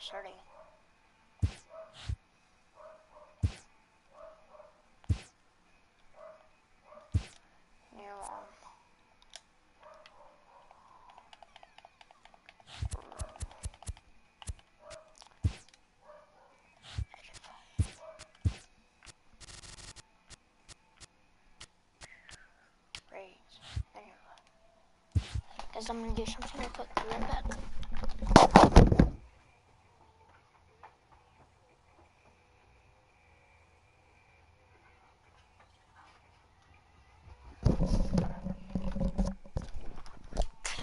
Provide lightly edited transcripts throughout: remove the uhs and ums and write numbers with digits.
starting. New raise. Anyway, guys, I'm gonna do something real quick. Be right back.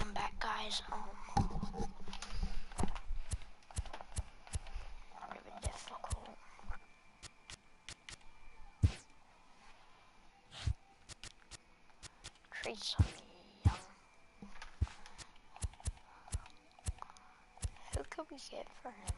I'm back, guys. Really difficult. Trade somebody young. Who could we get for him?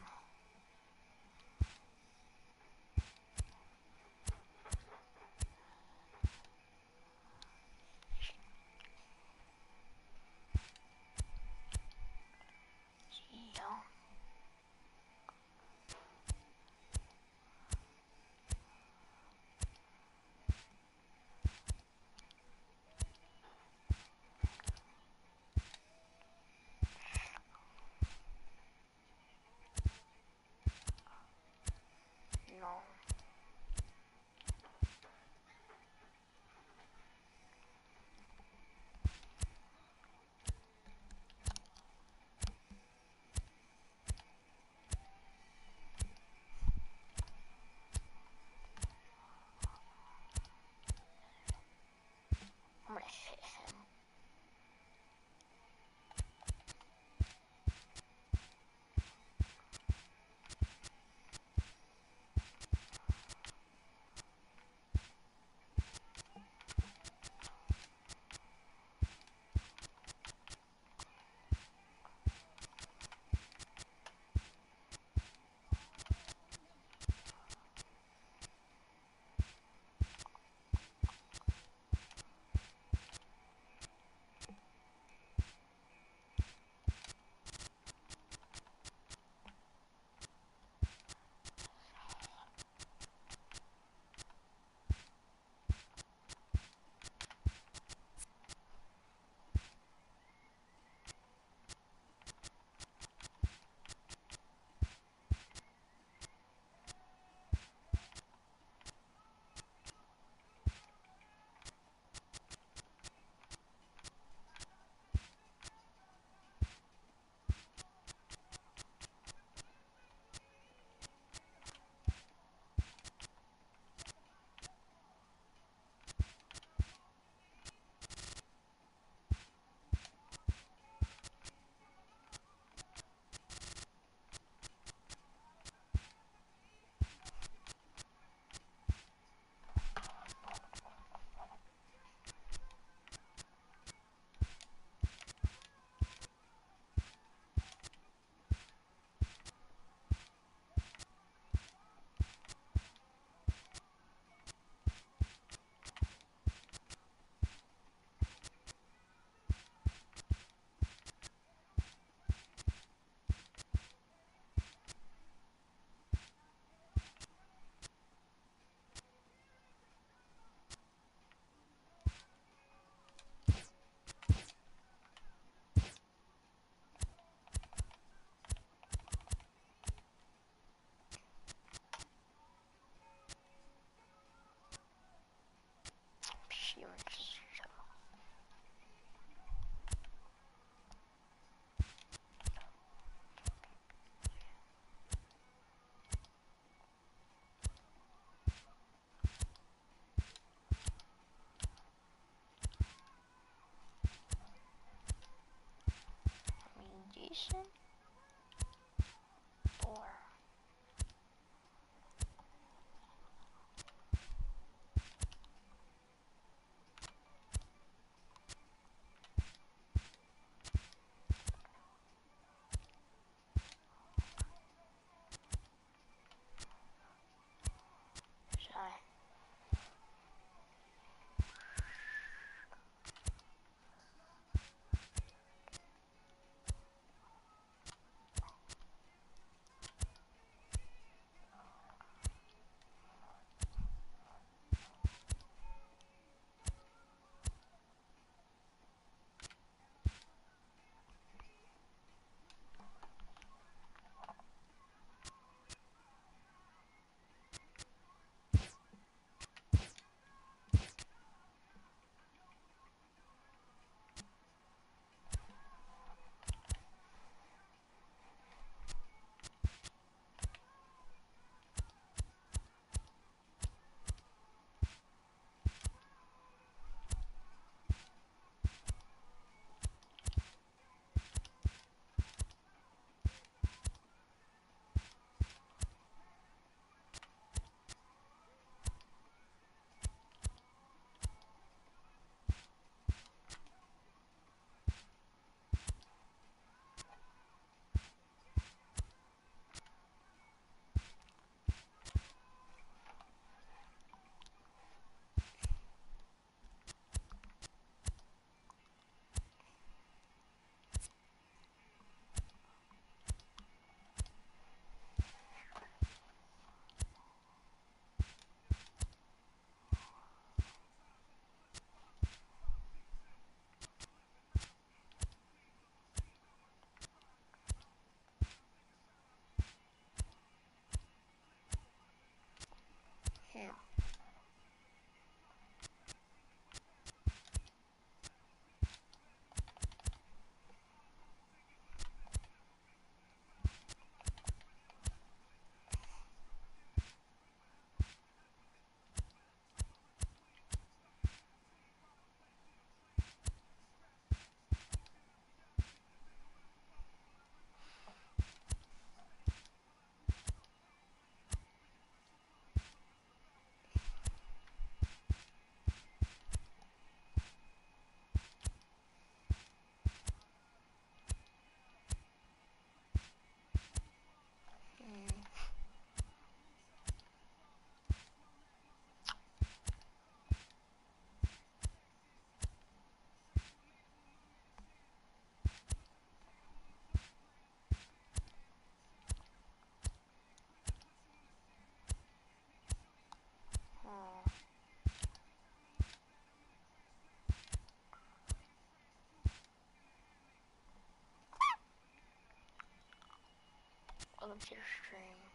Welcome to the stream.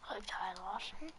Hi, Ty Lawson.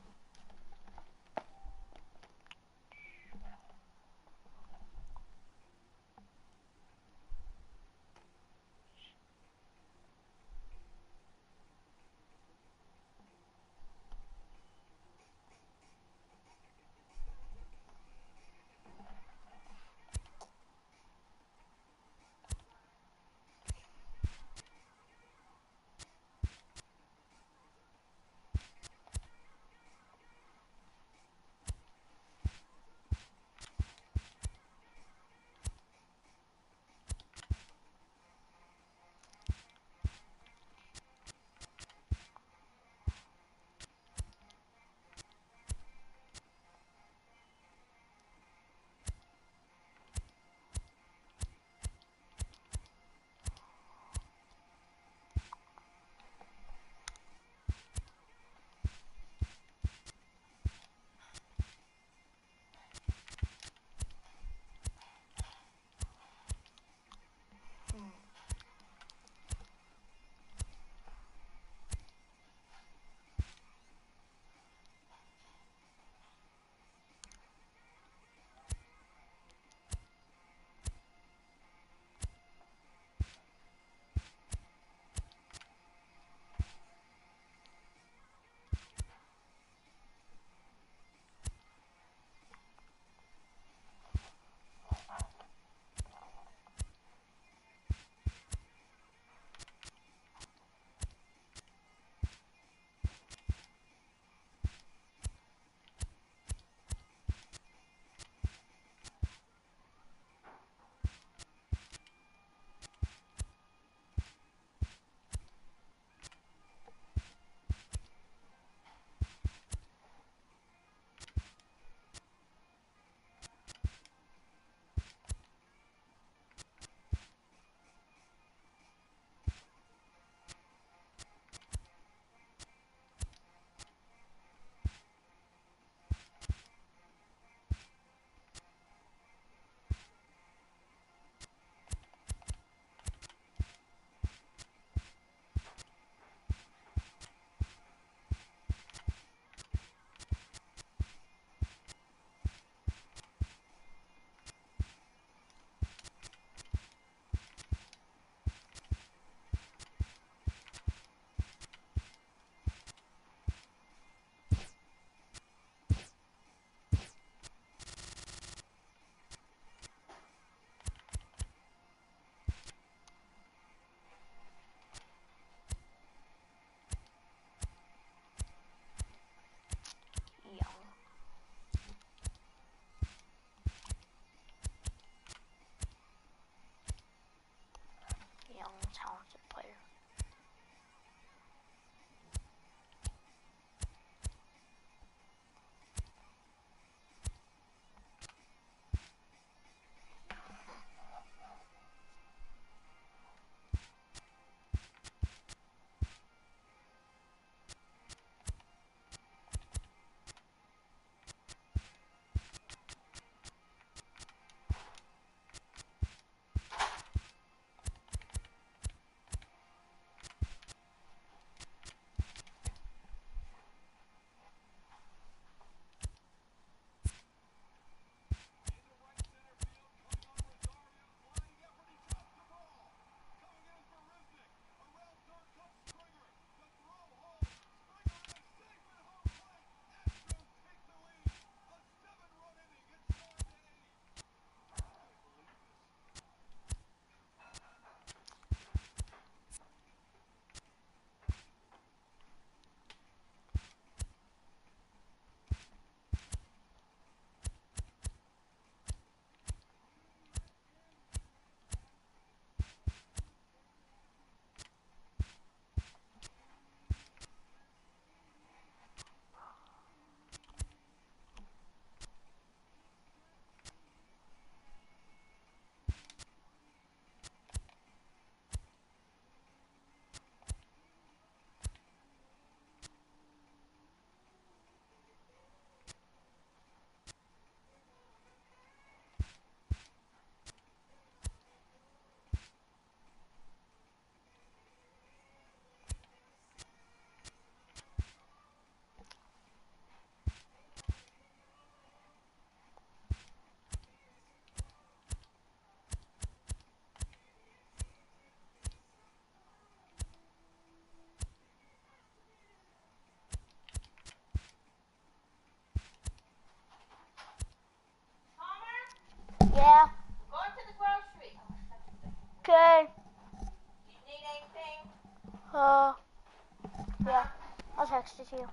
text it to you.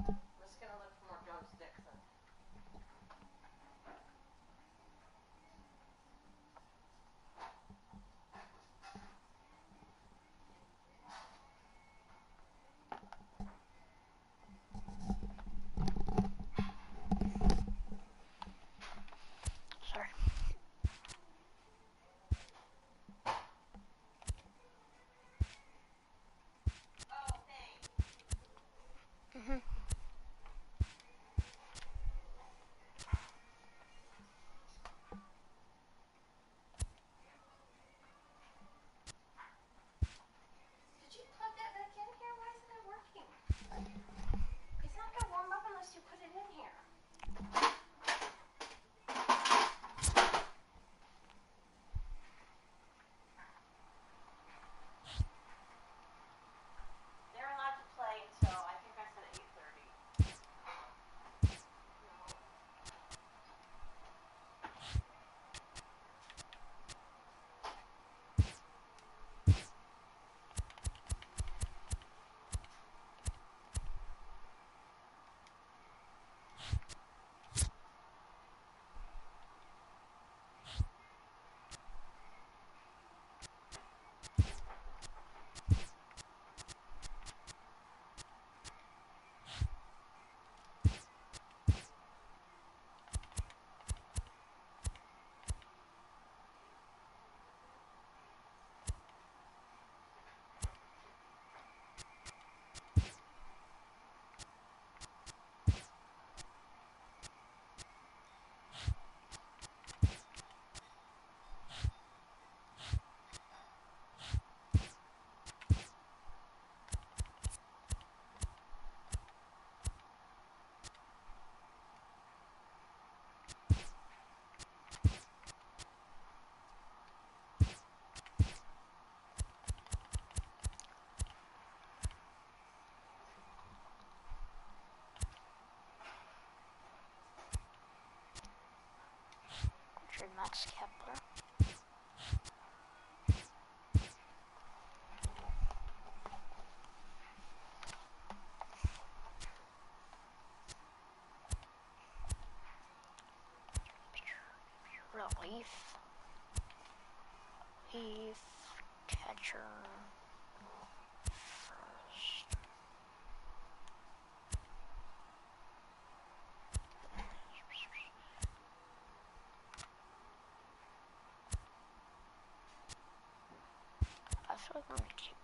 I'm just gonna look for more drumsticks. Sorry. Oh, thanks. Mhm. Did you plug that back in here? Why isn't it working? It's not gonna warm up unless you put it in here. They're allowed to play until I think I said 8:30. Richard Max Kepler. Relief. Leaf. Catcher. First. I feel like I'm gonna keep.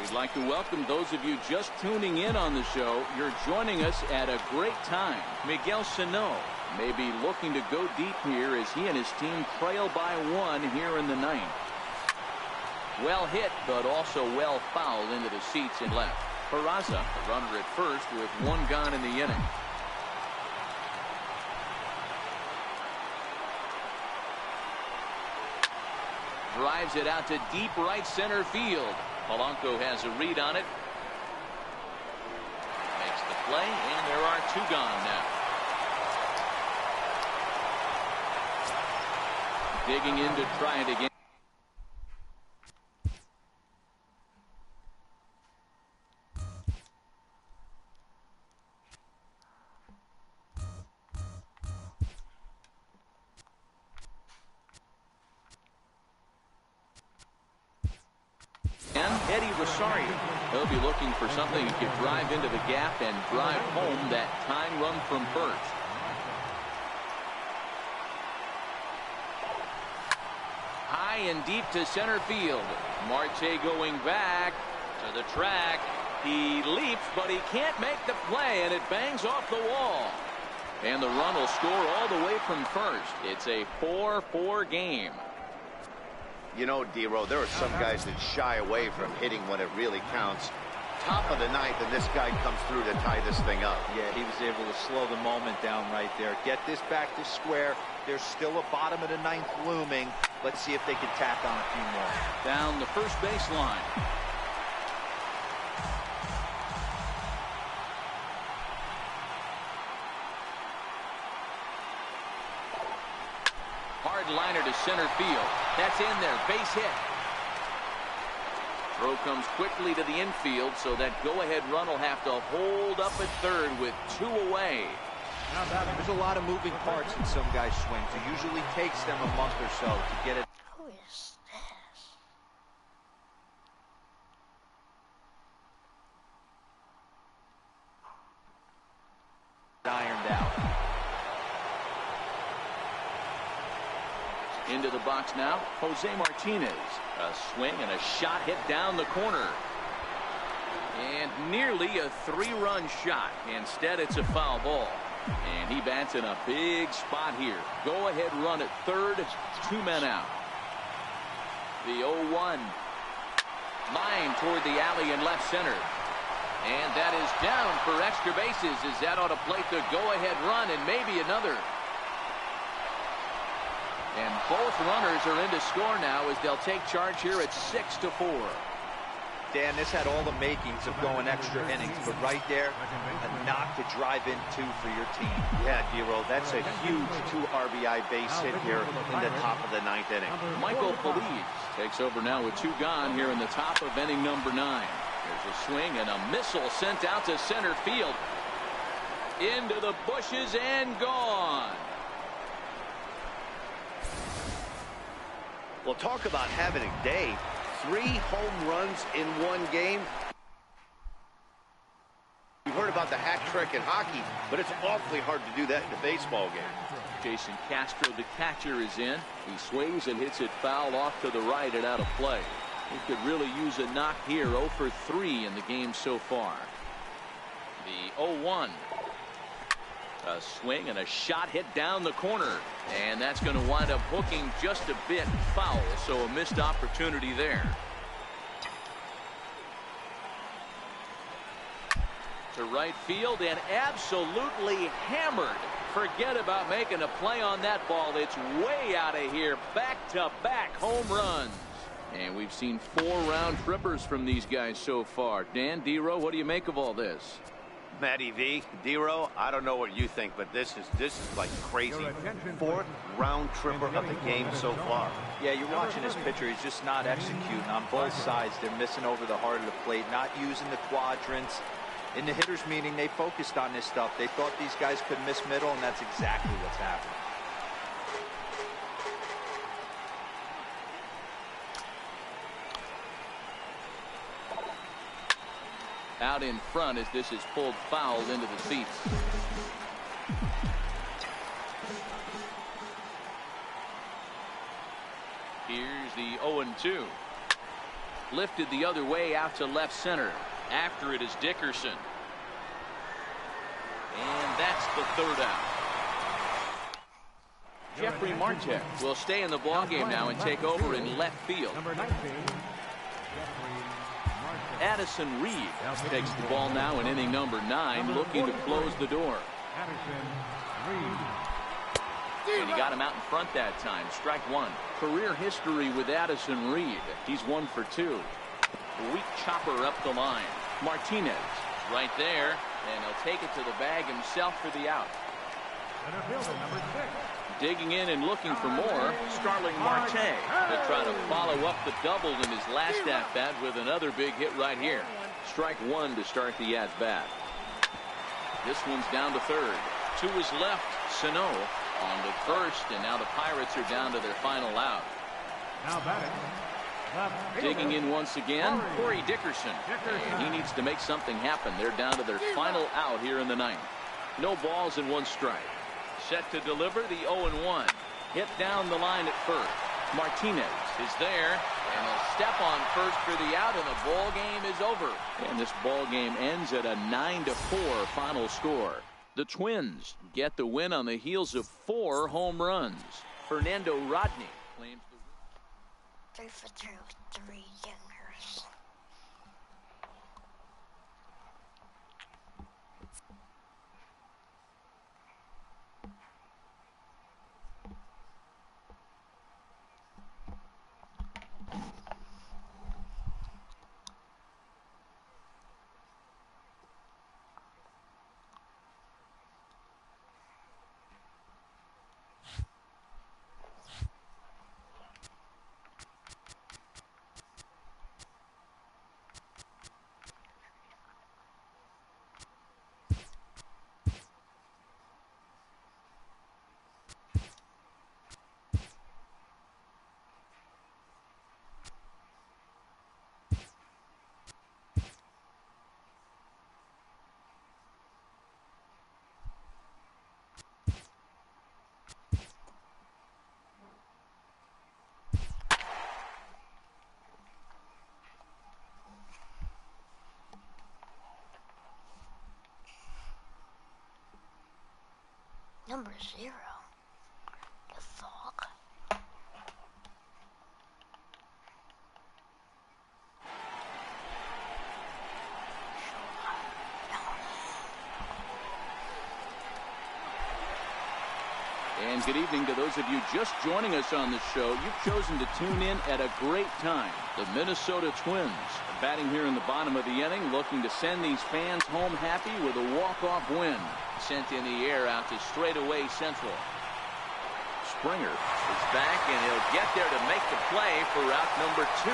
We'd like to welcome those of you just tuning in on the show. You're joining us at a great time. Miguel Sano may be looking to go deep here as he and his team trail by 1 here in the 9th. Well hit, but also well fouled into the seats in left. Peraza, the runner at first with 1 gone in the inning. Drives it out to deep right center field. Polanco has a read on it. Makes the play, and there are 2 gone now. Digging in to try it again. He'll be looking for something he could drive into the gap and drive home that tying run from first. High and deep to center field. Marte going back to the track. He leaps, but he can't make the play, and it bangs off the wall. And the run will score all the way from first. It's a 4-4 game. You know, D-Row, there are some guys that shy away from hitting when it really counts. Top of the 9th, and this guy comes through to tie this thing up. Yeah, he was able to slow the moment down right there. Get this back to square. There's still a bottom of the 9th looming. Let's see if they can tack on a few more. Down the first baseline. Hard liner to center field. That's in there. Base hit. Throw comes quickly to the infield, so that go-ahead run will have to hold up at third with 2 away. There's a lot of moving parts in some guys' swings. It usually takes them a month or so to get it. Who is this? Ironed out. Into the box now, Jose Martinez. A swing and a shot hit down the corner. And nearly a 3-run shot. Instead, it's a foul ball. And he bats in a big spot here. Go ahead run at third. 2 men out. The 0-1. Line toward the alley in left center. And that is down for extra bases as that ought to plate the go-ahead run and maybe another. And both runners are in to score now as they'll take charge here at 6-4. Dan, this had all the makings of going extra innings, but right there, a knock to drive in 2 for your team. Yeah, D-Row, that's a huge 2 RBI base hit here in the top of the 9th inning. Michael Feliz takes over now with 2 gone here in the top of inning number 9. There's a swing and a missile sent out to center field. Into the bushes and gone. Well, talk about having a day. 3 home runs in 1 game. You've heard about the hat trick in hockey, but it's awfully hard to do that in a baseball game. Jason Castro, the catcher, is in. He swings and hits it foul off to the right and out of play. He could really use a knock here. 0 for 3 in the game so far. The 0-1. A swing and a shot hit down the corner. And that's going to wind up hooking just a bit foul. So a missed opportunity there. To right field and absolutely hammered. Forget about making a play on that ball. It's way out of here. Back-to-back home runs. And we've seen 4 round trippers from these guys so far. Dan, D-Row, what do you make of all this? Matty V, D-Row, I don't know what you think, but this is like crazy. 4th round tripper of the game so far. Yeah, you're watching this pitcher. He's just not executing on both sides. They're missing over the heart of the plate, not using the quadrants. In the hitters meeting, they focused on this stuff. They thought these guys could miss middle, and that's exactly what's happening. Out in front as this is pulled foul into the seats. Here's the 0-2. Lifted the other way out to left center. After it is Dickerson. And that's the third out. Jeffrey Marte will stay in the ballgame now and take over in left field. Number 19, Addison Reed takes the ball now in inning number 9, looking to close the door. Addison Reed. And he got him out in front that time. Strike one. Career history with Addison Reed. He's 1 for 2. Weak chopper up the line. Martinez right there, and he'll take it to the bag himself for the out. Center fielder, number 6. Digging in and looking for more, Starling Marte to try to follow up the double in his last at-bat with another big hit right here. Strike one to start the at-bat. This one's down to third. To his left, Sano on to first, and now the Pirates are down to their final out. Now batting. Left Digging fielder, in once again, Corey Dickerson. And he needs to make something happen. They're down to their final out here in the ninth. No balls and 1 strike. Set to deliver the 0-1. Hit down the line at first. Martinez is there, and he'll step on first for the out, and the ball game is over. And this ball game ends at a 9-4 final score. The Twins get the win on the heels of 4 home runs. Fernando Rodney claims the win. 3 for 3 with 3 dingers. Number 0. The fog. And good evening to those of you just joining us on the show. You've chosen to tune in at a great time. The Minnesota Twins are batting here in the bottom of the inning, looking to send these fans home happy with a walk-off win. Sent in the air out to straightaway central. Springer is back, and he'll get there to make the play for out number 2.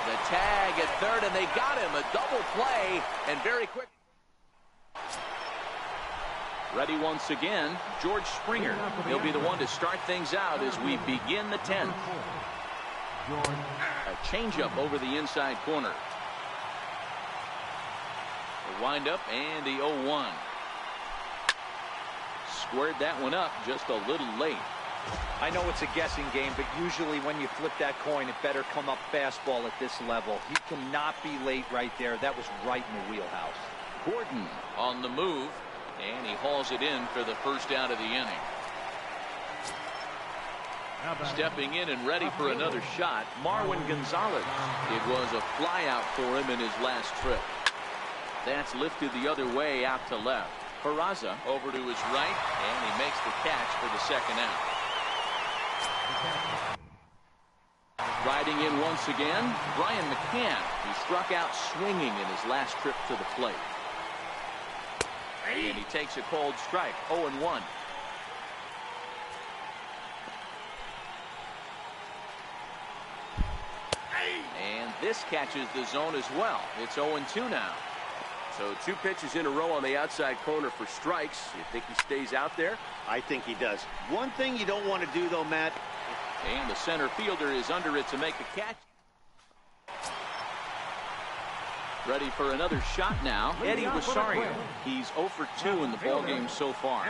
The tag at third, and they got him. A double play, and very quick. Ready once again, George Springer. He'll be the one to start things out as we begin the 10th. A changeup over the inside corner. The windup and the 0-1. Squared that one up just a little late. I know it's a guessing game, but usually when you flip that coin, it better come up fastball at this level. He cannot be late right there. That was right in the wheelhouse. Gordon on the move. And he hauls it in for the first out of the inning. Stepping in and ready for another shot, Marwin Gonzalez. It was a fly out for him in his last trip. That's lifted the other way out to left. Peraza over to his right, and he makes the catch for the second out. Riding in once again, Brian McCann, who struck out swinging in his last trip to the plate. And he takes a cold strike, 0-1. And this catches the zone as well. It's 0-2 now. So 2 pitches in a row on the outside corner for strikes. You think he stays out there? I think he does. One thing you don't want to do, though, Matt. And the center fielder is under it to make the catch. Ready for another shot now, Eddie Rosario. He's 0 for 2 in the ballgame so far.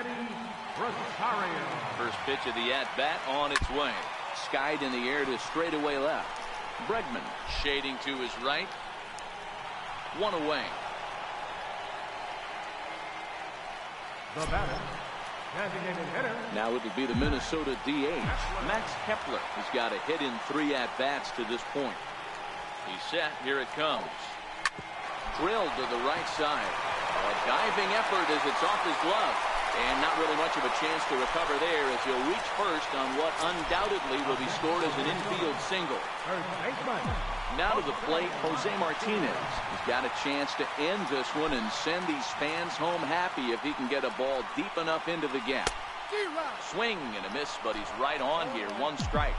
First pitch of the at-bat on its way. Skied in the air to straightaway left. Bregman shading to his right. One away. The batter, designated hitter. Now it'll be the Minnesota DH, Max Kepler. He's got a hit in 3 at-bats to this point. He's set. Here it comes. Drilled to the right side. A diving effort as it's off his glove. And not really much of a chance to recover there as he'll reach first on what undoubtedly will be scored as an infield single. First baseman. Now to the plate, Jose Martinez. He's got a chance to end this one and send these fans home happy if he can get a ball deep enough into the gap. Swing and a miss, but he's right on here. 1 strike.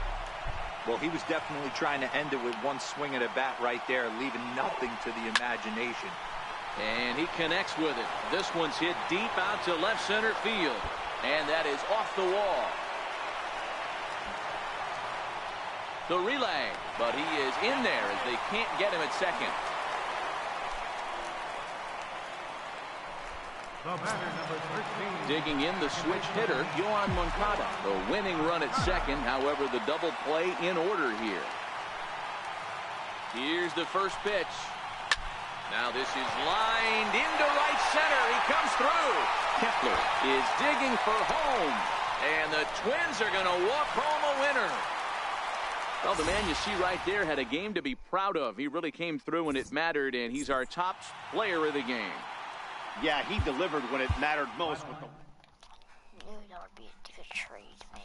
Well, he was definitely trying to end it with 1 swing at a bat right there, leaving nothing to the imagination. And he connects with it. This one's hit deep out to left center field. And that is off the wall. The relay, but he is in there as they can't get him at second. The batter, number 13. Digging in the switch hitter, Yohan Moncada. The winning run at second, however, the double play in order here. Here's the first pitch. Now this is lined into right center. He comes through. Kepler is digging for home. And the Twins are going to walk home a winner. Well, the man you see right there had a game to be proud of. He really came through when it mattered, and he's our top player of the game. Yeah, he delivered when it mattered most. With the Knew that would be a good trade to make.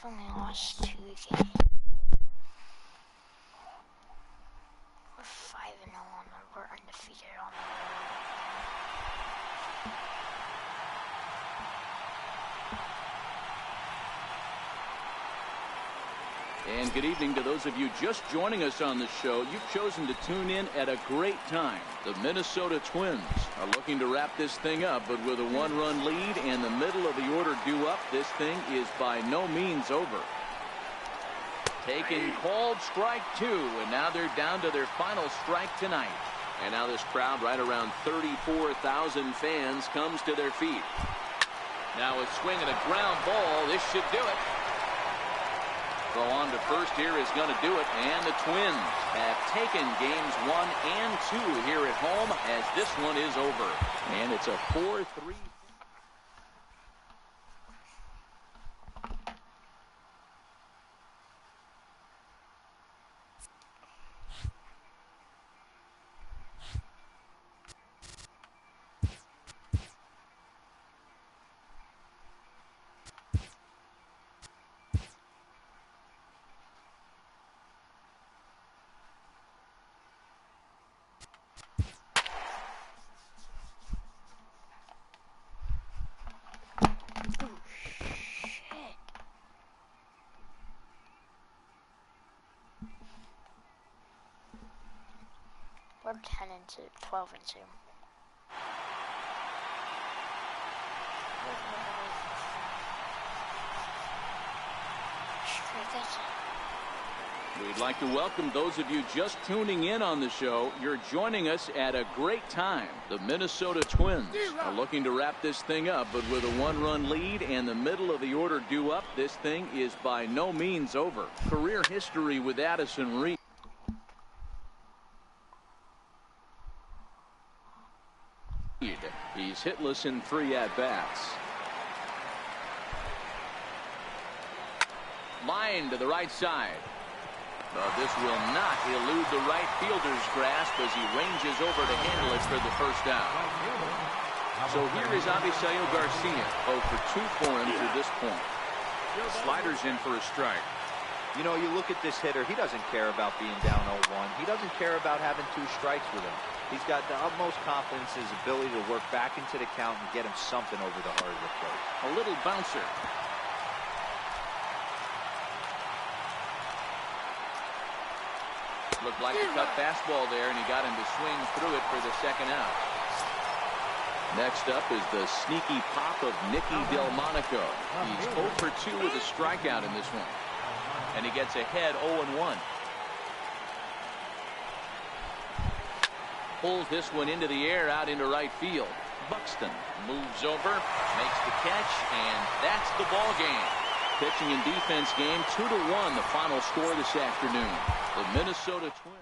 We've only lost 2 games. We're 5-0 on the we're undefeated on the And good evening to those of you just joining us on the show. You've chosen to tune in at a great time. The Minnesota Twins are looking to wrap this thing up, but with a 1-run lead and the middle of the order due up, this thing is by no means over. Taken called strike 2, and now they're down to their final strike tonight. And now this crowd, right around 34,000 fans, comes to their feet. Now a swing and a ground ball. This should do it. Throw on to first here is going to do it, and the Twins have taken games 1 and 2 here at home as this one is over. And it's a 4-3. We're 12 and 2. We'd like to welcome those of you just tuning in on the show. You're joining us at a great time. The Minnesota Twins are looking to wrap this thing up, but with a 1-run lead and the middle of the order due up, this thing is by no means over. Career history with Addison Reed. He's hitless in 3 at-bats. Line to the right side. This will not elude the right fielder's grasp as he ranges over to handle it for the first out. So here is Avisaíl Garcia. 0 for 2 for him to this point. Sliders in for a strike. You know, you look at this hitter, he doesn't care about being down 0-1. He doesn't care about having 2 strikes with him. He's got the utmost confidence in his ability to work back into the count and get him something over the heart of the plate. A little bouncer. Looked like a cut fastball there, and he got him to swing through it for the second out. Next up is the sneaky pop of Nicky Delmonico. He's 0 for 2 with a strikeout in this one. And he gets ahead 0-1. Pulls this one into the air out into right field. Buxton moves over, makes the catch, and that's the ball game. Pitching and defense game 2-1, the final score this afternoon. The Minnesota Twins.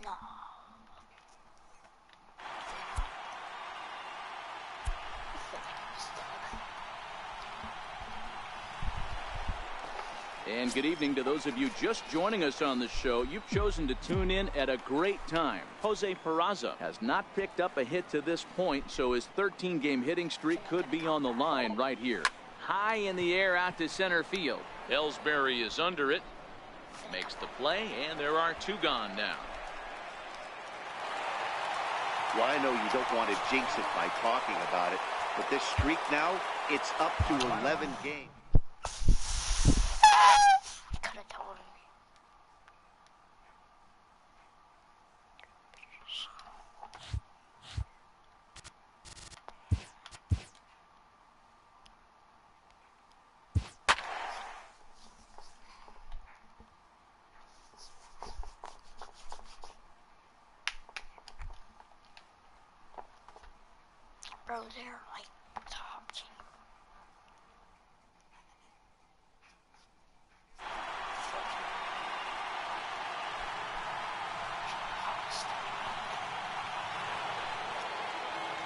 No. And good evening to those of you just joining us on the show. You've chosen to tune in at a great time. Jose Peraza has not picked up a hit to this point, so his 13-game hitting streak could be on the line right here. High in the air out to center field. Ellsbury is under it. Makes the play, and there are 2 gone now. Well, I know you don't want to jinx it by talking about it, but this streak now, it's up to 11 games. Could have told him. Bro, they're like top team.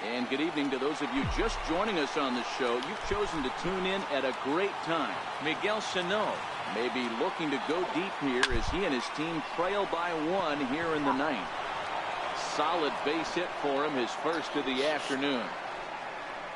And good evening to those of you just joining us on the show. You've chosen to tune in at a great time. Miguel Sano may be looking to go deep here as he and his team trail by 1 here in the 9th. Solid base hit for him, his first of the afternoon.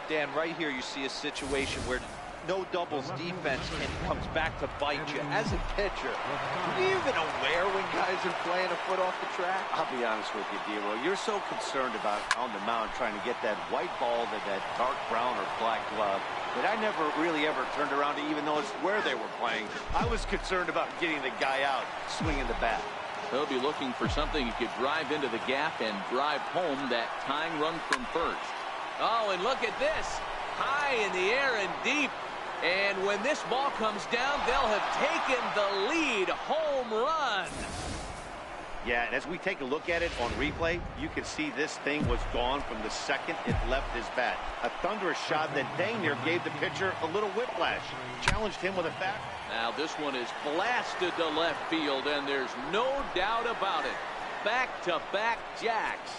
Dan, right here you see a situation where no doubles defense comes back to bite you. As a pitcher, are you even aware when guys are playing a foot off the track? I'll be honest with you, D-Roll. You're so concerned about on the mound trying to get that white ball to that dark brown or black glove that I never really ever turned around to even notice where they were playing. I was concerned about getting the guy out, swinging the bat. He'll be looking for something he could drive into the gap and drive home that tying run from first. Oh, and look at this. High in the air and deep. And when this ball comes down, they'll have taken the lead. Home run. Yeah, and as we take a look at it on replay, you can see this thing was gone from the second it left his bat. A thunderous shot that dang near gave the pitcher a little whiplash. Challenged him with a bat. Now this one is blasted to left field, and there's no doubt about it. Back-to-back jacks.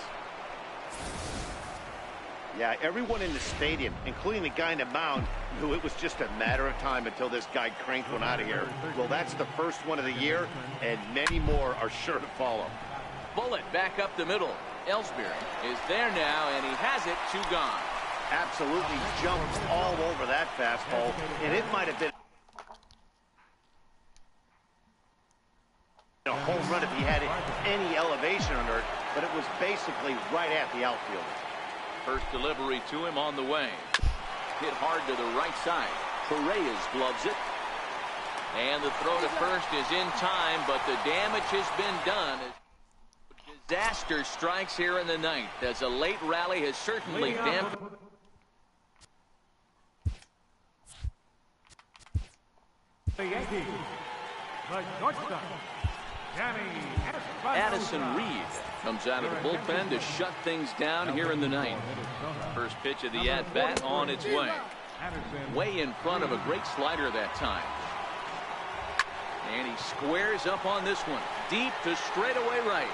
Yeah, everyone in the stadium, including the guy in the mound, knew it was just a matter of time until this guy cranked one out of here. Well, that's the first one of the year, and many more are sure to follow. Bullet back up the middle. Ellsbury is there now, and he has it. 2 gone. Absolutely jumped all over that fastball, and it might have been a home run if he had any elevation under it, but it was basically right at the outfielder. First delivery to him on the way. Hit hard to the right side. Correa's gloves it. And the throw to first is in time, but the damage has been done. Disaster strikes here in the ninth, as a late rally has certainly dampened. The Yankees, the shortstop, Addison Reed comes out of the bullpen to shut things down here in the ninth. First pitch of the at-bat on its way. Way in front of a great slider that time. And he squares up on this one. Deep to straightaway right.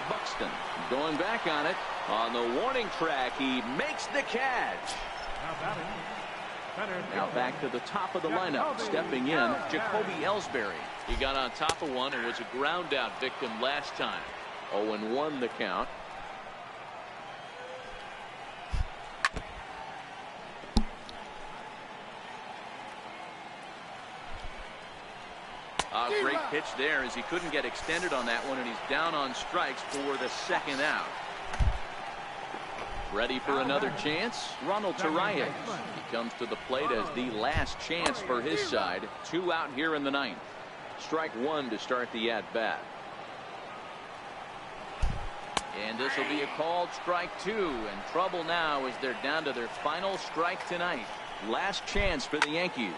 Buxton going back on it. On the warning track, he makes the catch. Now back to the top of the lineup. Stepping in, Jacoby Ellsbury. He got on top of one and was a ground out victim last time. 0-1 the count. A great pitch there, as he couldn't get extended on that one, and he's down on strikes for the second out. Ready for another chance? Ronald Torreyes. He comes to the plate as the last chance for his side. 2 out here in the ninth. Strike 1 to start the at-bat. And this will be a called strike 2. And trouble now as they're down to their final strike tonight. Last chance for the Yankees.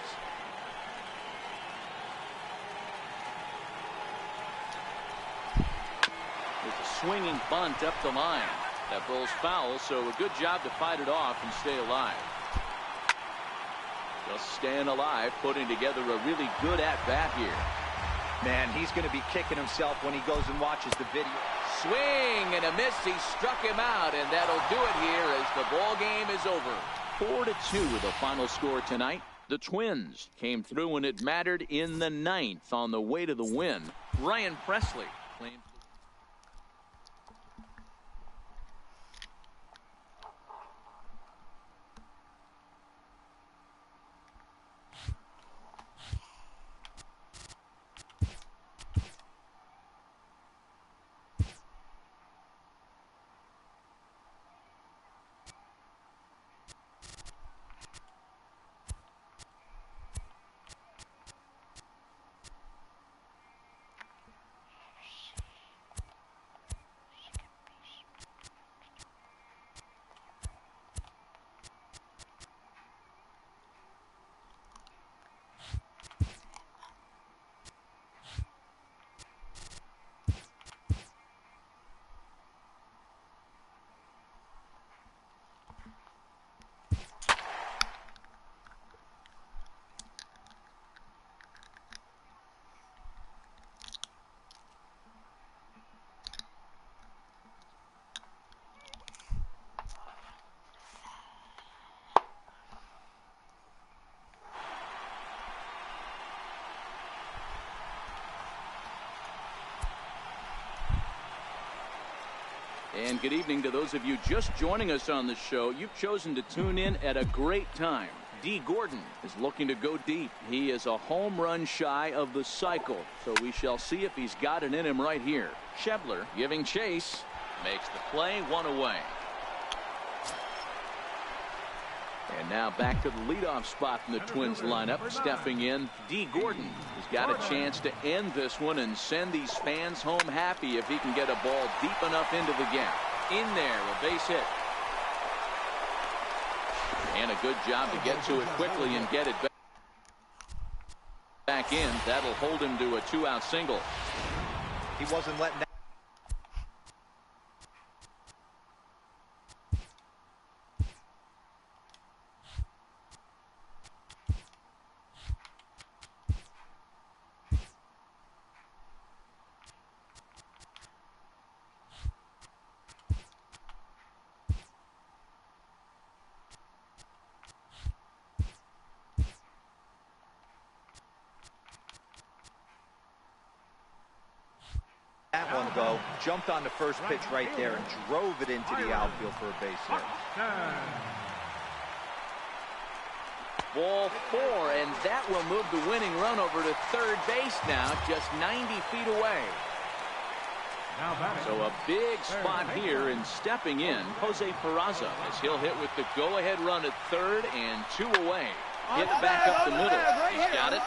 With a swinging bunt up the line. That ball's foul, so a good job to fight it off and stay alive. Just staying alive, putting together a really good at-bat here. Man, he's going to be kicking himself when he goes and watches the video. Swing and a miss. He struck him out, and that'll do it here as the ball game is over. 4-2 the final score tonight. The Twins came through when it mattered in the ninth on the way to the win. Ryan Presley claims. And good evening to those of you just joining us on the show. You've chosen to tune in at a great time. D. Gordon is looking to go deep. He is a home run shy of the cycle, so we shall see if he's got it in him right here. Schebler giving chase. Makes the play, 1 away. And now back to the leadoff spot in the Twins lineup. Stepping in, D. Gordon. He's got a chance to end this one and send these fans home happy if he can get a ball deep enough into the gap. In there, a base hit. And a good job to get to it quickly and get it back in. That'll hold him to a 2-out single. He wasn't letting that. That one go, jumped on the first pitch right there and drove it into the outfield for a base hit. Ball 4, and that will move the winning run over to third base now, just 90 feet away. So a big spot here, and stepping in, Jose Peraza, as he'll hit with the go-ahead run at third and 2 away. Hit back up the middle. He's got it.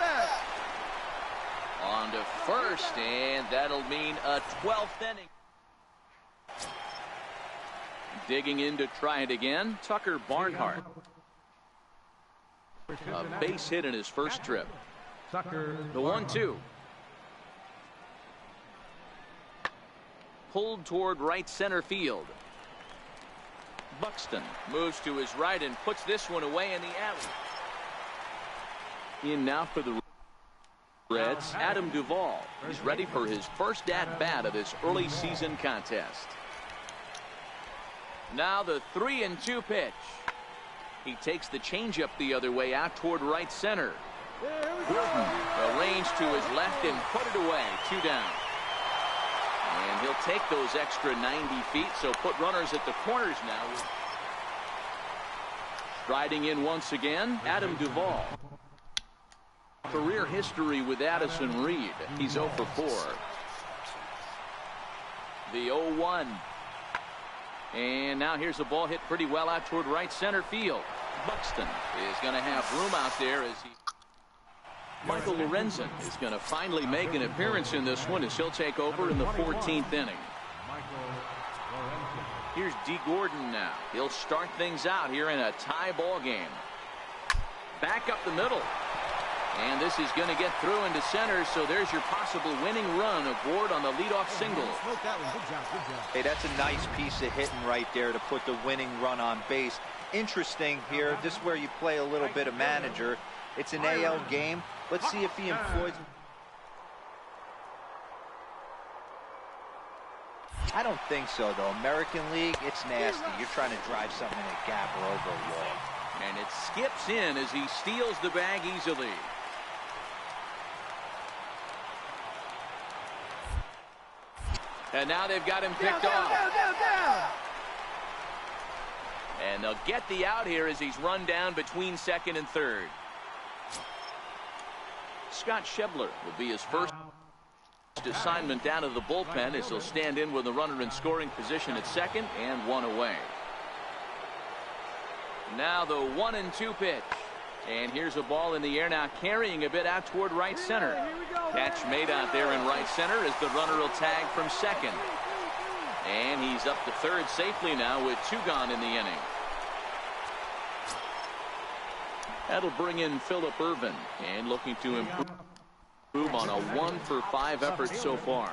On to first, and that'll mean a 12th inning. Digging in to try it again, Tucker Barnhart. A base hit in his first trip. The 1-2. Pulled toward right center field. Buxton moves to his right and puts this one away in the alley. In now for the Reds, Adam Duvall. He's ready for his first at-bat of this early season contest. Now the 3-2 pitch. He takes the changeup the other way out toward right center. Gordon arranged to his left and put it away. 2 down. And he'll take those extra 90 feet, so put runners at the corners now. Striding in once again, Adam Duvall. Career history with Addison Reed. He's 0 for 4. The 0-1. And now here's a ball hit pretty well out toward right center field. Buxton is going to have room out there as he... Michael Lorenzen is going to finally make an appearance in this one as he'll take over in the 14th inning. Here's D. Gordon now. He'll start things out here in a tie ball game. Back up the middle. And this is going to get through into center, so there's your possible winning run aboard on the leadoff single. Hey, that's a nice piece of hitting right there to put the winning run on base. Interesting here, this is where you play a little bit of manager. It's an AL game. Let's see if he employs... I don't think so, though. American League, it's nasty. You're trying to drive something in a gap or over a wall. And it skips in as he steals the bag easily. And now they've got him picked off. And they'll get the out here as he's run down between second and third. Scott Schebler will be his first assignment down to the bullpen as he'll stand in with a runner in scoring position at second and 1 away. Now the 1-2 pitch. And here's a ball in the air now, carrying a bit out toward right center. Catch made out there in right center as the runner will tag from second. And he's up to third safely now with 2 gone in the inning. That'll bring in Philip Irvin, and looking to improve on a 1 for 5 effort so far.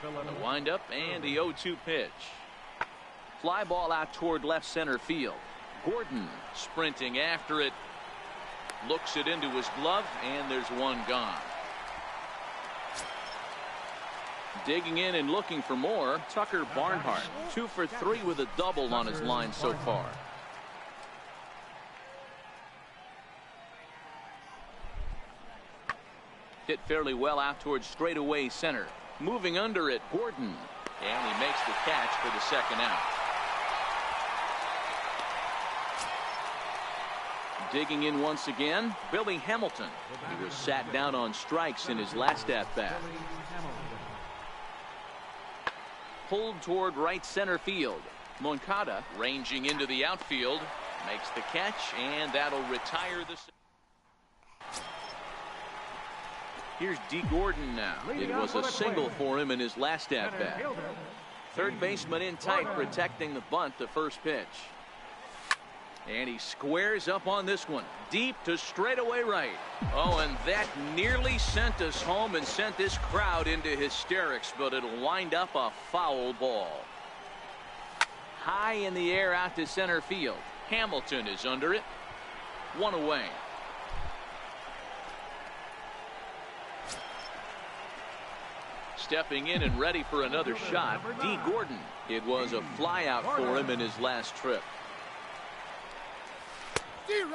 The windup and the 0-2 pitch. Fly ball out toward left center field. Gordon sprinting after it. Looks it into his glove, and there's 1 gone. Digging in and looking for more, Tucker Barnhart. 2 for 3 with a double on his line so far. Hit fairly well out towards straightaway center. Moving under it, Gordon. And he makes the catch for the second out. Digging in once again, Billy Hamilton. He was sat down on strikes in his last at-bat. Pulled toward right center field. Moncada ranging into the outfield. Makes the catch, and that'll retire the... Here's D. Gordon now. It was a single for him in his last at-bat. Third baseman in tight, protecting the bunt, the first pitch. And he squares up on this one. Deep to straightaway right. Oh, and that nearly sent us home and sent this crowd into hysterics, but it'll wind up a foul ball. High in the air out to center field. Hamilton is under it. 1 away. Stepping in and ready for another shot, D. Gordon. It was a fly out for him in his last trip.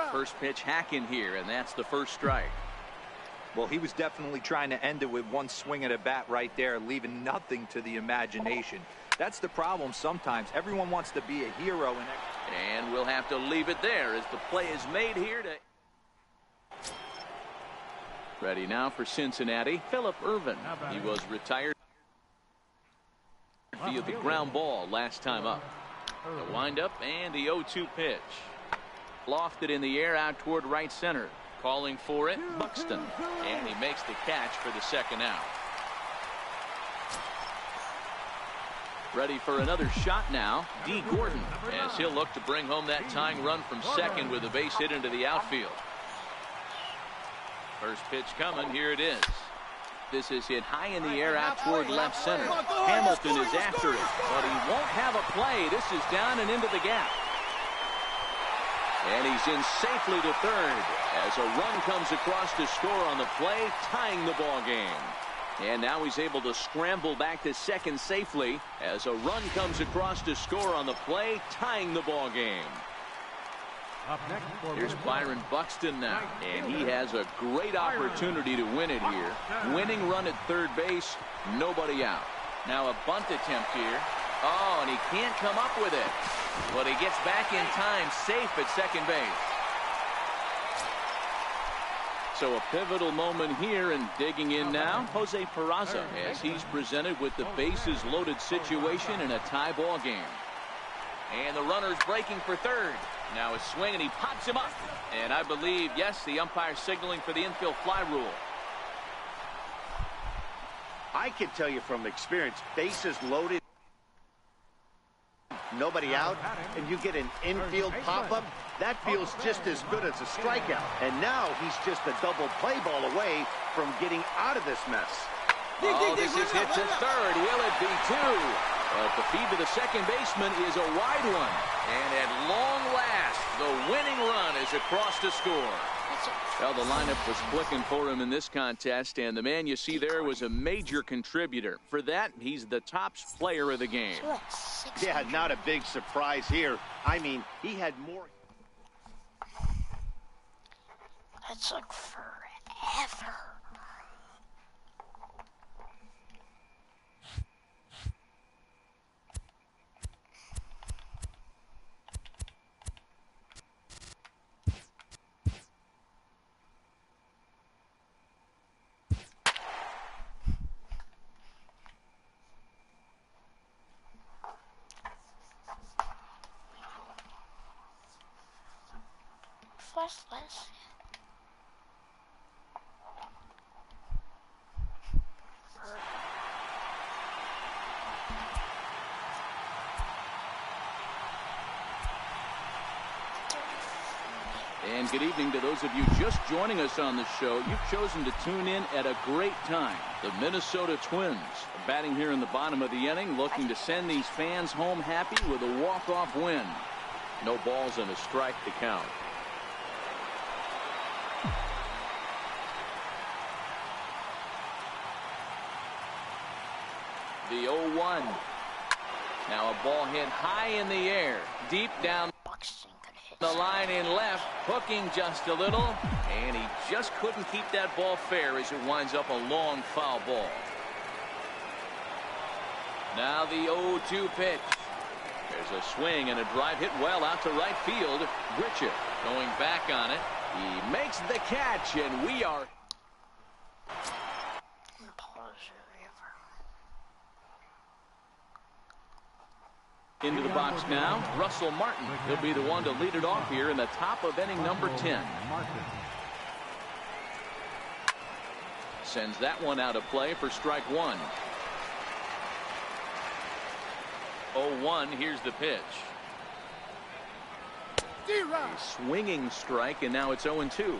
First pitch hack in here, and that's the first strike. Well, he was definitely trying to end it with 1 swing at a bat right there, leaving nothing to the imagination. That's the problem sometimes. Everyone wants to be a hero. And we'll have to leave it there as the play is made here to... Ready now for Cincinnati, Philip Irvin. He was retired via the ground ball last time up. The windup and the 0-2 pitch. Lofted in the air out toward right center. Calling for it, Buxton. And he makes the catch for the second out. Ready for another shot now, D. Gordon, as he'll look to bring home that tying run from second with a base hit into the outfield. First pitch coming, here it is. This is hit high in the air out toward left center. Hamilton is after it, but he won't have a play. This is down and into the gap. And he's in safely to third as a run comes across to score on the play, tying the ball game. And now he's able to scramble back to second safely as a run comes across to score on the play, tying the ball game. Here's Byron Buxton now, and he has a great opportunity to win it here. Winning run at third base, nobody out. Now a bunt attempt here. Oh, and he can't come up with it. But he gets back in time, safe at second base. So a pivotal moment here, and digging in now, Jose Peraza, as he's presented with the bases loaded situation in a tie ball game. And the runner's breaking for third. Now a swing, and he pops him up. And I believe, yes, the umpire signaling for the infield fly rule. I can tell you from experience, bases loaded, nobody out, and you get an infield pop-up, that feels just as good as a strikeout. And now he's just a double play ball away from getting out of this mess. Oh, this is hit to third. Will it be two? But the feed to the second baseman is a wide one. And at long last, the winning run is across to score. Well, the lineup was clicking for him in this contest, and the man you see there was a major contributor. For that, he's the top player of the game. Yeah, not a big surprise here. I mean, he had more. That took forever. Fleshless. And good evening to those of you just joining us on the show. You've chosen to tune in at a great time. The Minnesota Twins are batting here in the bottom of the inning, looking to send these fans home happy with a walk-off win. No balls and a strike to count. The 0-1. Now a ball hit high in the air, deep down the line in left, hooking just a little, and he just couldn't keep that ball fair as it winds up a long foul ball. Now the 0-2 pitch. There's a swing and a drive hit well out to right field. Bridget going back on it. He makes the catch, and we are into the box now. Russell Martin. He'll be the one to lead it off here in the top of inning number 10. Sends that one out of play for strike one. 0-1. Here's the pitch. A swinging strike, and now it's 0-2.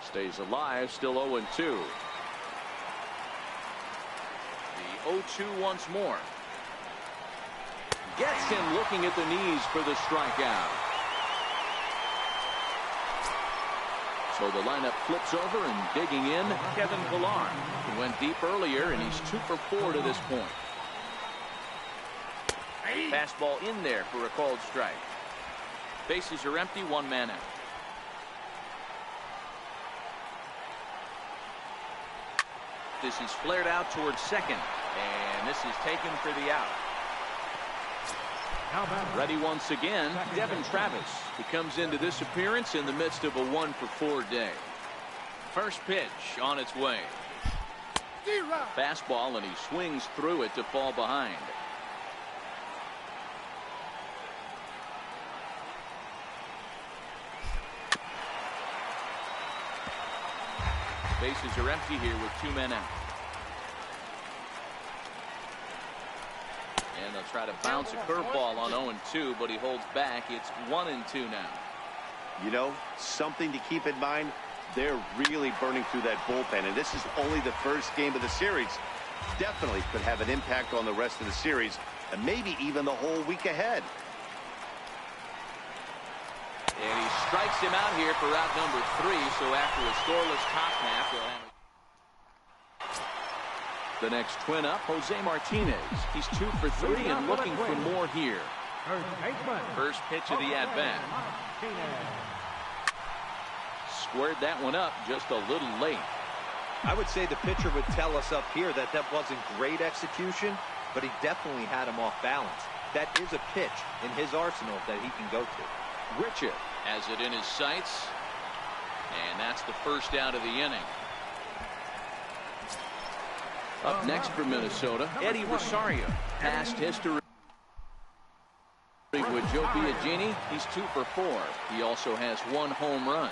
Stays alive, still 0-2. The 0-2 once more. Gets him looking at the knees for the strikeout. So the lineup flips over, and digging in, Kevin Pillar. He went deep earlier, and he's 2 for 4 to this point. Fastball in there for a called strike. Bases are empty, 1 man out. This is flared out towards second, and this is taken for the out. Ready once again, Devin Travis, who comes into this appearance in the midst of a 1 for 4 day. First pitch on its way. Fastball, and he swings through it to fall behind. Bases are empty here with 2 men out. And they'll try to bounce a curveball on 0-2, but he holds back. It's 1-2 now. You know, something to keep in mind, they're really burning through that bullpen, and this is only the first game of the series. Definitely could have an impact on the rest of the series, and maybe even the whole week ahead. And he strikes him out here for out number 3, so after a scoreless top half, they'll have the next twin up, Jose Martinez. He's 2 for 3 and looking for more here. First pitch of the at-bat. Squared that one up just a little late. I would say the pitcher would tell us up here that that wasn't great execution, but he definitely had him off balance. That is a pitch in his arsenal that he can go to. Richard has it in his sights, and that's the first out of the inning. Up next for Minnesota, Eddie Rosario. Past history with Joe Biagini, he's 2 for 4. He also has 1 home run.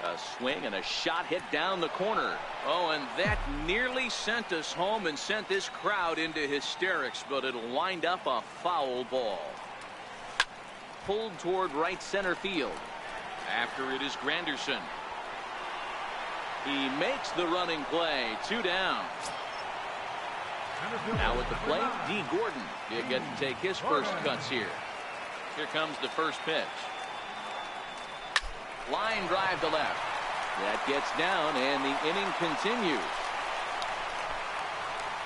A swing and a shot hit down the corner. Oh, and that nearly sent us home and sent this crowd into hysterics, but it'll wind up a foul ball. Pulled toward right center field. After it is Granderson. He makes the running play. 2 down. Now at the plate, D. Gordon. He'll get to take his first cuts here. Here comes the first pitch. Line drive to left. That gets down, and the inning continues.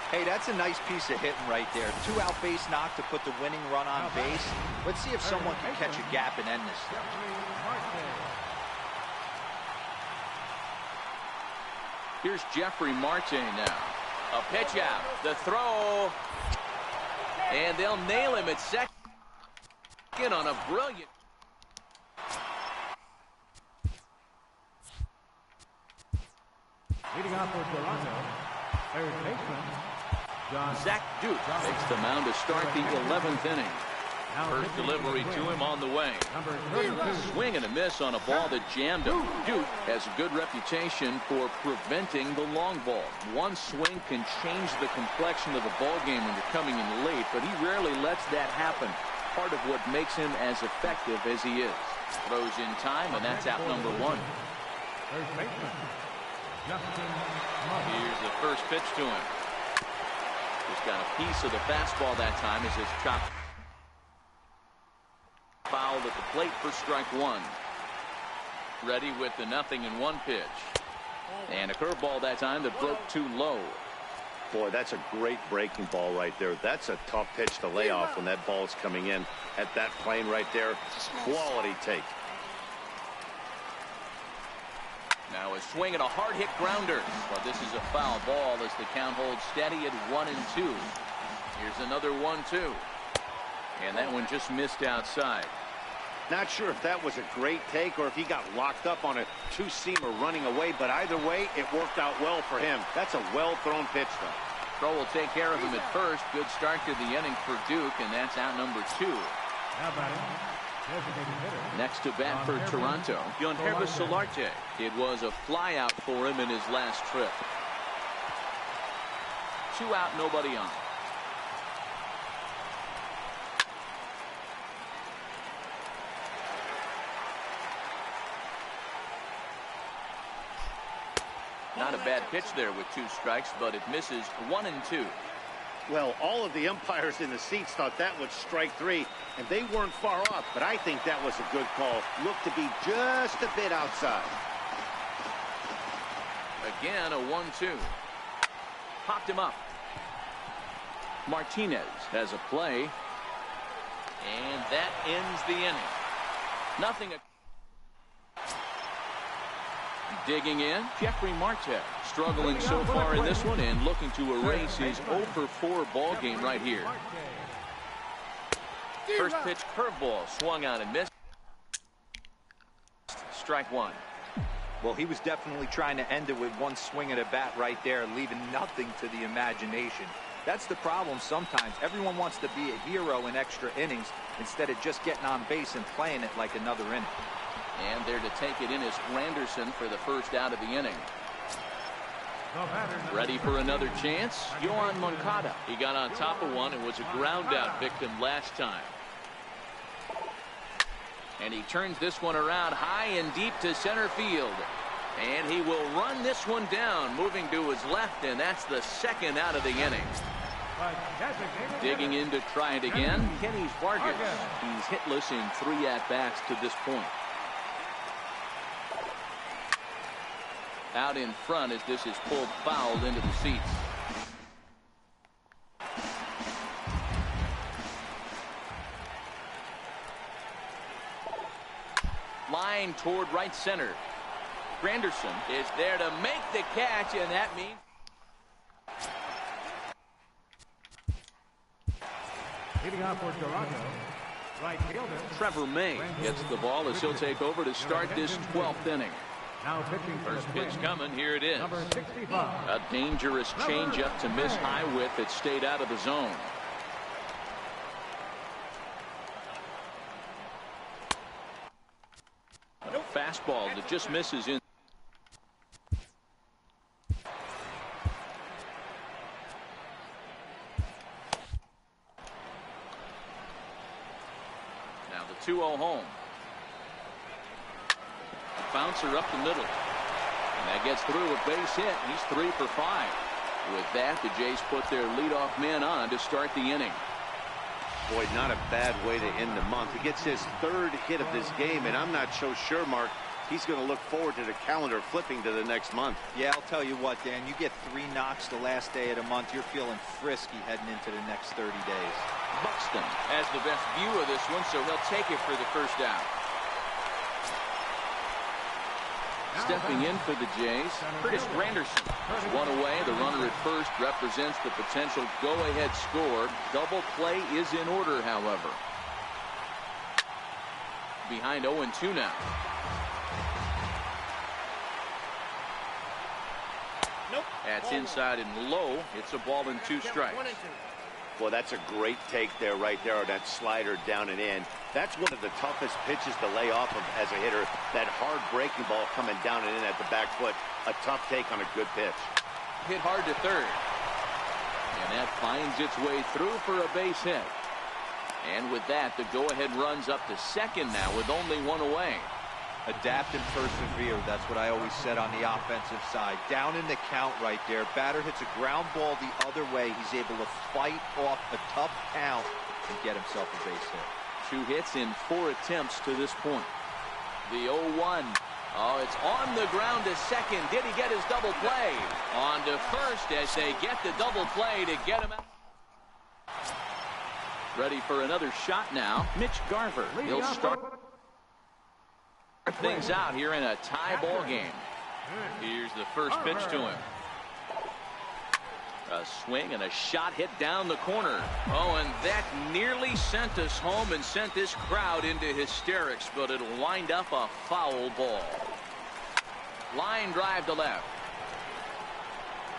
Hey, that's a nice piece of hitting right there. 2-out base knock to put the winning run on base. Let's see if someone can catch a gap and end this. Here's Jeffrey Marte now. A pitch out. The throw. And they'll nail him at second on a brilliant. Leading off for Toronto, third baseman, Zach Duke takes the mound to start the 11th inning. First delivery to him on the way. Swing and a miss on a ball that jammed him. Duke has a good reputation for preventing the long ball. One swing can change the complexion of the ball game when you're coming in late, but he rarely lets that happen. Part of what makes him as effective as he is. Throws in time, and that's out number 1. Here's the first pitch to him. Just got a piece of the fastball that time as it's chopped. Fouled at the plate for strike 1. Ready with the 0-1 pitch. And a curveball that time that broke too low. Boy, that's a great breaking ball right there. That's a tough pitch to lay off when that ball's coming in at that plane right there. Quality take. Now a swing and a hard hit grounder. But this is a foul ball as the count holds steady at 1-2. Here's another 1-2. And that one just missed outside. Not sure if that was a great take or if he got locked up on a 2-seamer running away, but either way, it worked out well for him. That's a well-thrown pitch, though. Throw will take care of him at first. Good start to the inning for Duke, and that's out number 2. Next to bat for Toronto, Yonhervis Solarte. It was a fly out for him in his last trip. 2 out, nobody on. Not a bad pitch there with 2 strikes, but it misses 1-2. Well, all of the umpires in the seats thought that was strike 3, and they weren't far off, but I think that was a good call. Looked to be just a bit outside. Again, a 1-2. Popped him up. Martinez has a play, and that ends the inning. Nothing. Digging in, Jeffrey Marte, struggling so far in this one and looking to erase his 0-for-4 ball game right here. First pitch curveball swung out and missed. Strike 1. Well, he was definitely trying to end it with one swing at a bat right there, leaving nothing to the imagination. That's the problem sometimes. Everyone wants to be a hero in extra innings instead of just getting on base and playing it like another inning. And there to take it in is Granderson for the first out of the inning. Ready for another chance? Yohan Moncada. He got on top of one and was a ground out victim last time. And he turns this one around high and deep to center field. And he will run this one down, moving to his left, and that's the second out of the inning. Digging in to try it again, Kenny Vargas. He's hitless in 3 at-bats to this point. Out in front as this is pulled foul into the seats. Line toward right center. Granderson is there to make the catch, and that means Leading off for Toronto, right fielder Trevor May gets the ball as he'll take over to start this 12th inning. now pitching for First the pitch Twins, coming. Here it is. number 65. A dangerous changeup to miss high with. It stayed out of the zone. A fastball that just misses in. Now the 2-0 home. Bouncer up the middle. And that gets through a base hit. He's 3 for 5. With that, the Jays put their leadoff man on to start the inning. Boy, not a bad way to end the month. He gets his 3rd hit of this game, and I'm not so sure, Mark, he's going to look forward to the calendar flipping to the next month. Yeah, I'll tell you what, Dan, you get 3 knocks the last day of the month, you're feeling frisky heading into the next 30 days. Buxton has the best view of this one, so he'll take it for the first out. Stepping in for the Jays, Curtis Granderson. One away. The runner at first represents the potential go-ahead score. Double play is in order, however. Behind 0-2 now. Nope. That's inside and low. It's a ball and 2 strikes. 1-2. Well, that's a great take there, right there, on that slider down and in. That's one of the toughest pitches to lay off of as a hitter. That hard breaking ball coming down and in at the back foot. A tough take on a good pitch. Hit hard to third. And that finds its way through for a base hit. And with that, the go-ahead runs up to second now with only 1 away. Adapt and persevere. That's what I always said on the offensive side. Down in the count right there. Batter hits a ground ball the other way. He's able to fight off a tough count and get himself a base hit. 2 hits in 4 attempts to this point. The 0-1. Oh, it's on the ground to second. Did he get his double play? On to first as they get the double play to get him out. Ready for another shot now. Mitch Garver. He'll start things out here in a tie ball game. Here's the first pitch to him. A swing and a shot hit down the corner. Oh, and that nearly sent us home and sent this crowd into hysterics, but it'll wind up a foul ball. Line drive to left.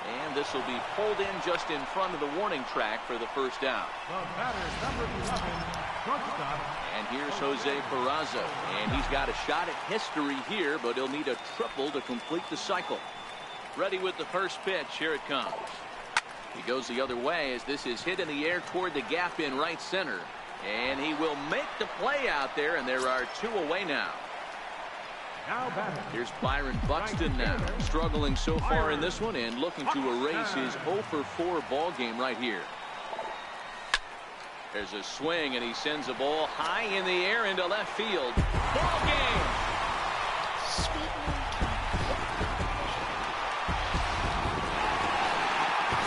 And this will be pulled in just in front of the warning track for the first out. The batter, number 11, shortstop. And here's Jose Peraza. And he's got a shot at history here, but he'll need a triple to complete the cycle. Ready with the first pitch. Here it comes. He goes the other way as this is hit in the air toward the gap in right center. And he will make the play out there, and there are 2 away now. Now batting. Here's Byron Buxton now, struggling so far in this one and looking to erase his 0 for 4 ball game right here. There's a swing, and he sends a ball high in the air into left field. Ball game. Sweet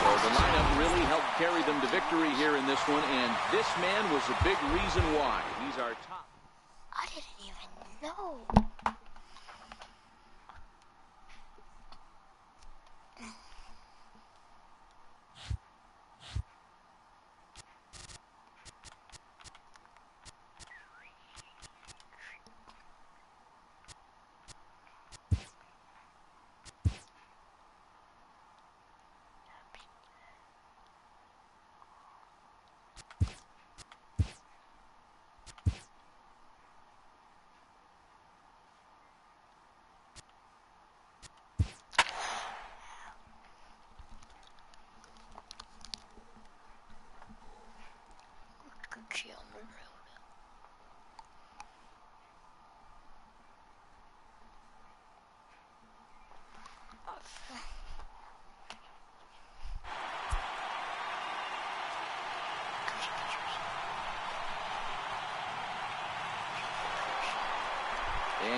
Well, the lineup really helped carry them to victory here in this one, and this man was a big reason why. He's our top. I didn't even know.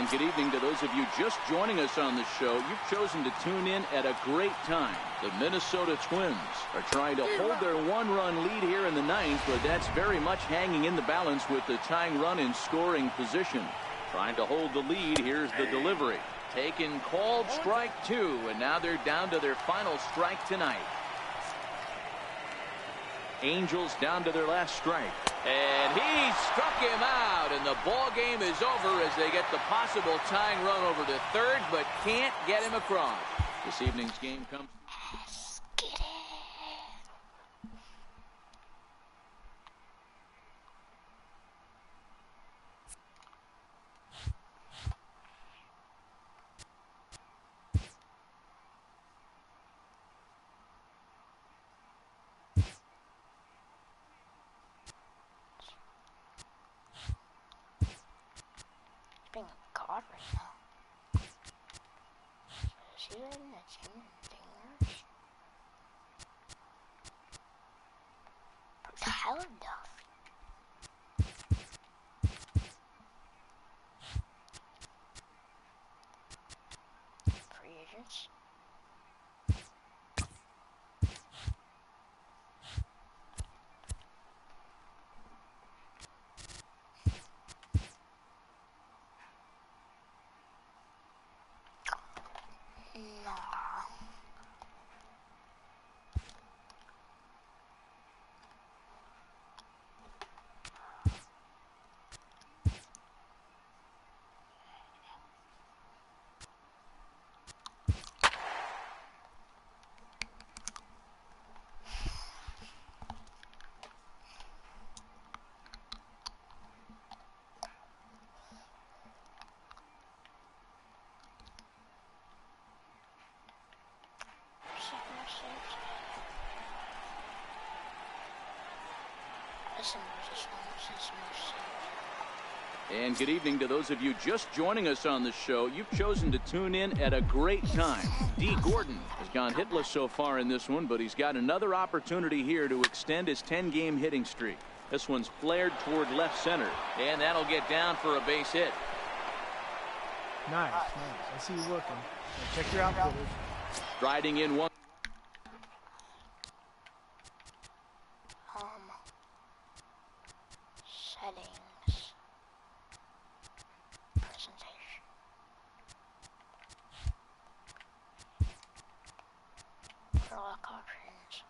And good evening to those of you just joining us on the show. You've chosen to tune in at a great time. The Minnesota Twins are trying to hold their one-run lead here in the ninth, but that's very much hanging in the balance with the tying run in scoring position. Trying to hold the lead. Here's the delivery. Taken, called, strike two, and now they're down to their final strike tonight. Angels down to their last strike. And he struck him out, and the ball game is over as they get the possible tying run over to third, but can't get him across. This evening's game comes. Being a god right now. Is he letting the team fingers? Hella enough. Free agents. And good evening to those of you just joining us on the show. You've chosen to tune in at a great time. D. Gordon has gone hitless so far in this one, but he's got another opportunity here to extend his 10-game hitting streak. This one's flared toward left center, and that'll get down for a base hit. Nice. I see you looking. Check your outfielders. Riding in one. Settings. Presentation. Lock options.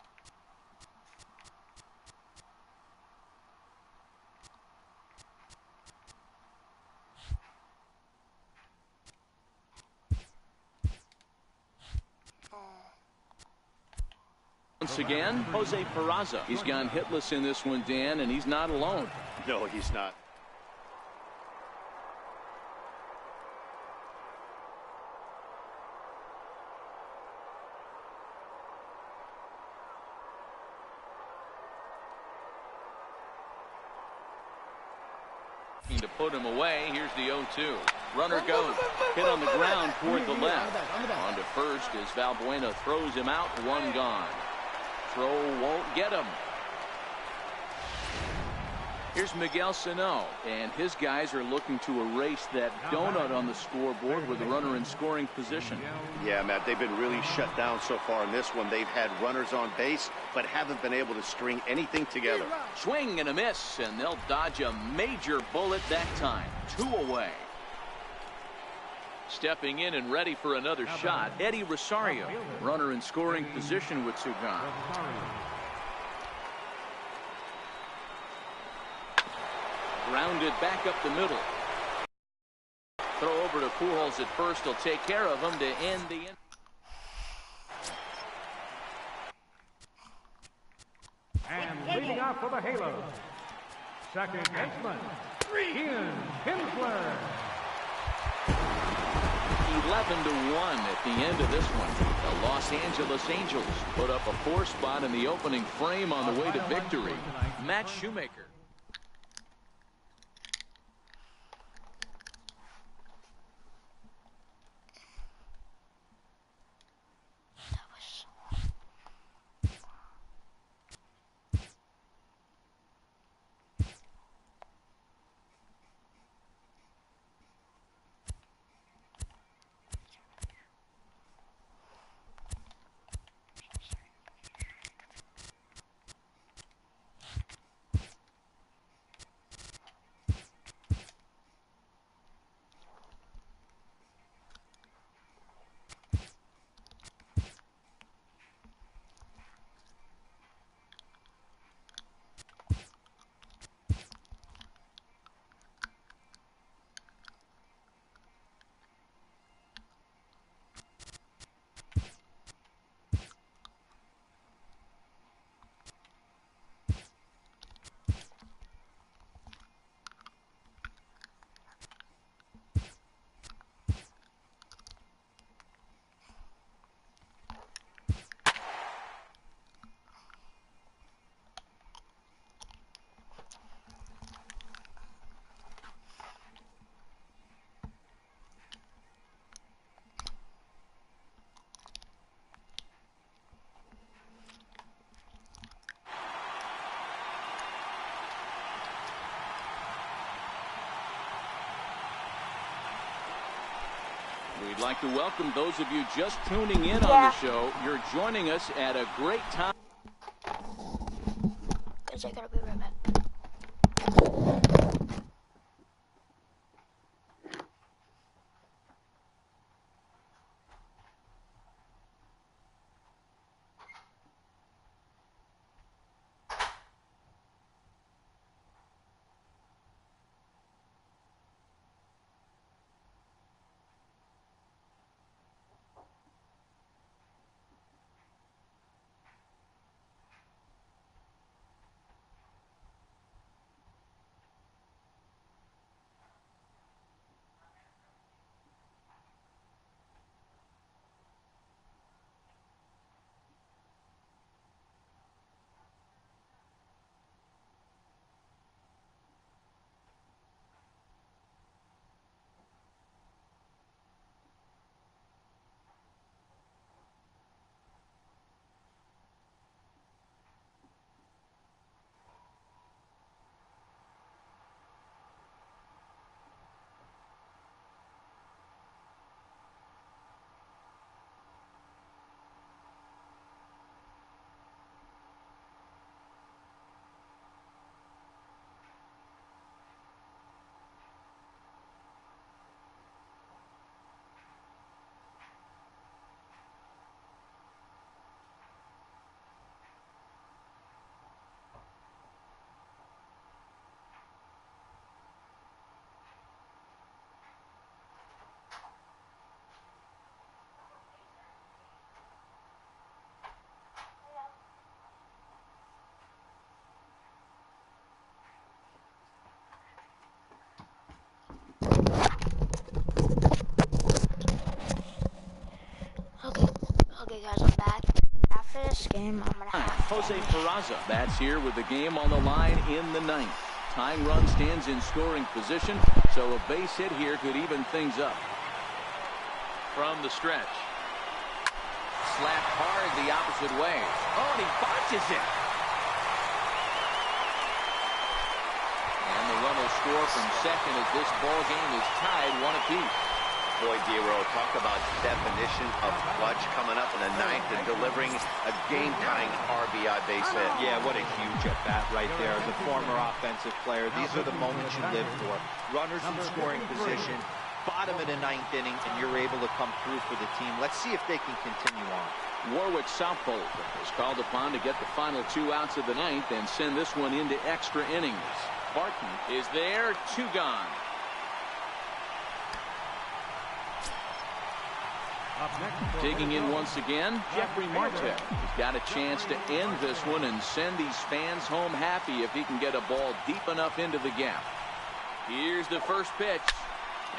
Once again, Jose Peraza. He's gone hitless in this one, Dan, and he's not alone. No, he's not. To put him away. Here's the 0-2. Runner goes. Hit on the ground toward the left. On to first as Valbuena throws him out. One gone. Throw won't get him. Here's Miguel Sano, and his guys are looking to erase that donut on the scoreboard with the runner in scoring position. Yeah, Matt, they've been really shut down so far in this one. They've had runners on base, but haven't been able to string anything together. Swing and a miss, and they'll dodge a major bullet that time. 2 away. Stepping in and ready for another shot, Eddie Rosario, runner in scoring position with two gone. Grounded back up the middle. Throw over to Pujols at first. He'll take care of him to end the inning. And leading off for the Halos, second baseman, Ian Kinsler. 11-1 at the end of this one. The Los Angeles Angels put up a 4 spot in the opening frame on the way to victory. Matt Shoemaker. We'd like to welcome those of you just tuning in on the show. You're joining us at a great time. Because I gotta be right back. Okay guys, I'm back. After this game, I'm gonna have Jose Peraza bats here with the game on the line in the ninth. Tying run stands in scoring position, so a base hit here could even things up. From the stretch. Slapped hard the opposite way. Oh, and he botches it. And the run will score from second as this ball game is tied 1 apiece. Boy, D'Aro, talk about definition of clutch coming up in the ninth and delivering a game-tying RBI base hit. Yeah, what a huge at-bat right there. As a former offensive player, these are the moments you live for. Runners in scoring position, bottom of the ninth inning, and you're able to come through for the team. Let's see if they can continue on. Warwick Southbold is called upon to get the final 2 outs of the ninth and send this one into extra innings. Barton is there, 2 gone. Digging in once again, Jeffrey Marte. He's got a chance to end this one and send these fans home happy if he can get a ball deep enough into the gap. Here's the first pitch.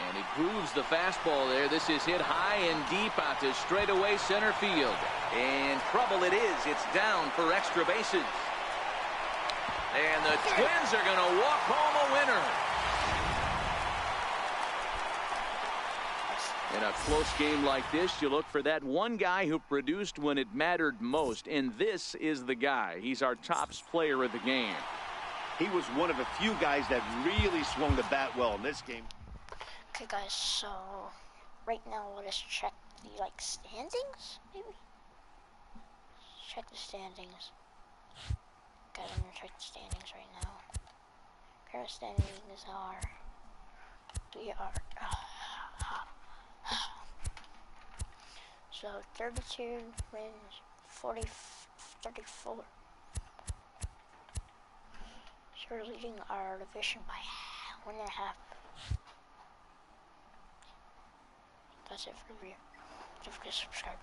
And he grooves the fastball there. This is hit high and deep out to straightaway center field. And trouble it is. It's down for extra bases. And the Twins are going to walk home a winner. In a close game like this, you look for that one guy who produced when it mattered most. And this is the guy. He's our top player of the game. He was one of a few guys that really swung the bat well in this game. Okay guys, so right now let us check the standings, maybe? Check the standings. Guys, I'm gonna check the standings right now. Current standings are, we are, so 32 wins, 34. So we're leading our division by 1.5. That's it for the video. Don't forget to subscribe.